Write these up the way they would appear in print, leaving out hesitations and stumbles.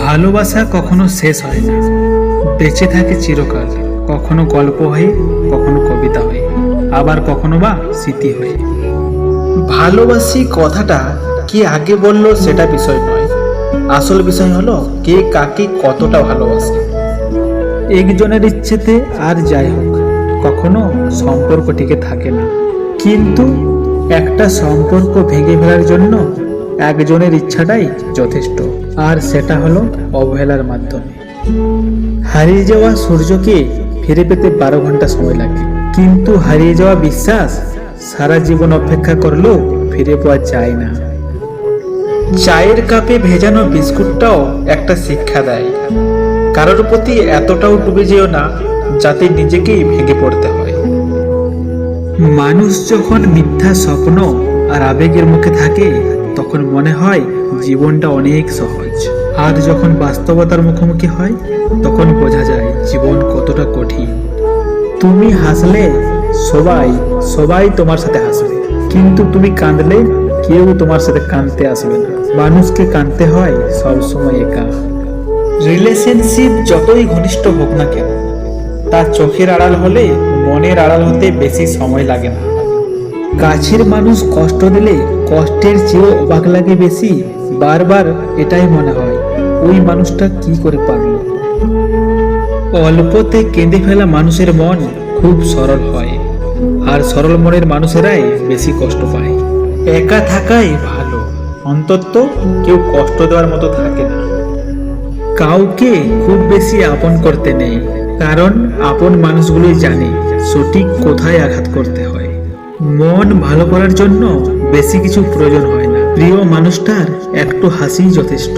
ভালোবাসা কখনো শেষ হয় না, বেঁচে থাকে চিরকাল। কখনো গল্প হয়ে, কখনো কবিতা হয়ে, আবার কখনো বা স্মৃতি হয়ে। ভালোবাসি কথাটা কে আগে বলল সেটা বিষয় নয়, আসল বিষয় হলো কে কাকে কতটা ভালোবাসে। একজনের ইচ্ছেতে আর যাই হোক, কখনো সম্পর্ক টিকে থাকে না। কিন্তু একটা সম্পর্ক ভেঙে ফেলার জন্য একজনের ইচ্ছাটাই যথেষ্ট, আর সেটা হলো অবহেলার মাধ্যমে। হারিয়ে যাওয়া সূর্যকে ফিরে পেতে 12 ঘন্টা সময় লাগে, কিন্তু হারিয়ে যাওয়া বিশ্বাস সারা জীবন অপেক্ষা করলেও ফিরে পাওয়া যায় না। চায়ের কাপে ভেজানো বিস্কুটটাও একটা শিক্ষা দেয়, কারোর প্রতি এতটাও ডুবে যেও না যাতে নিজেকেই ভেঙে পড়তে হয়। মানুষ যখন মিথ্যা স্বপ্ন আর আবেগের মুখে থাকে তখন মনে হয় জীবনটা অনেক সহজ, আর যখন বাস্তবতার মুখোমুখি হয় তখন বোঝা যায় জীবন কতটা কঠিন। তুমি হাসলে সবাই সবাই তোমার সাথে হাসবে, কিন্তু তুমি কাঁদলে কেউ তোমার সাথে কাঁদতে আসবে না। মানুষকে কাঁদতে হয় সবসময় একা। রিলেশনশিপ যতই ঘনিষ্ঠ হোক না কেন, তা চোখের আড়াল হলে মনের আড়াল হতে বেশি সময় লাগে না। কাছের মানুষ কষ্ট দিলে কষ্টের চেয়েও অবাক লাগে বেশি। বারবার এটাই মনে হয়, ওই মানুষটা কি করে পারল। অল্পতে কেঁদে ফেলা মানুষের মন খুব সরল হয়, আর সরল মনের মানুষেরাই বেশি কষ্ট পায়। একা থাকাই ভালো, অন্তত কেউ কষ্ট দেওয়ার মতো থাকে না। কাউকে খুব বেশি আপন করতে নেই, কারণ আপন মানুষগুলোই জানে সঠিক কোথায় আঘাত করতে হয়। মন ভালো করার জন্য বেশি কিছু প্রয়োজন হয় না, প্রিয় মানুষটার একটু হাসি যথেষ্ট।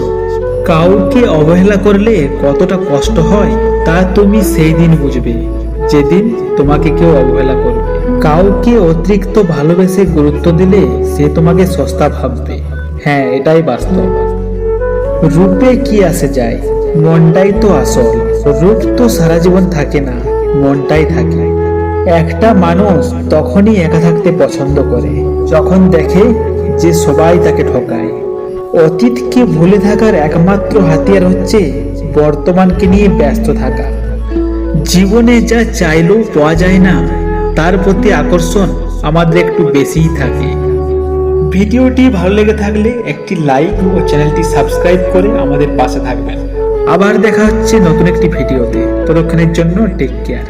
কাউকে অবহেলা করলে কতটা কষ্ট হয় তা তুমি সেই দিন বুঝবে যেদিন তোমাকে কেউ অবহেলা করবে। কাউকে অতিরিক্ত ভালোবেসে গুরুত্ব দিলে সে তোমাকে সস্তা ভাববে। হ্যাঁ, এটাই বাস্তব। রূপে কি আসে যায়, মনটাই তো আসল। রূপ তো সারা জীবন থাকে না, মনটাই থাকে। একটা মানুষ তখনই একা থাকতে পছন্দ করে যখন দেখে যে সবাই তাকে ঠকায়। অতীতকে ভুলে থাকার একমাত্র হাতিয়ার হচ্ছে বর্তমানকে নিয়ে ব্যস্ত থাকা। জীবনে যা চাইলেও পাওয়া যায় না, তার প্রতি আকর্ষণ আমাদের একটু বেশিই থাকে। ভিডিওটি ভালো লেগে থাকলে একটি লাইক ও চ্যানেলটি সাবস্ক্রাইব করে আমাদের পাশে থাকবেন। আবার দেখা হচ্ছে নতুন একটি ভিডিওতে। ততক্ষণের জন্য টেক কেয়ার।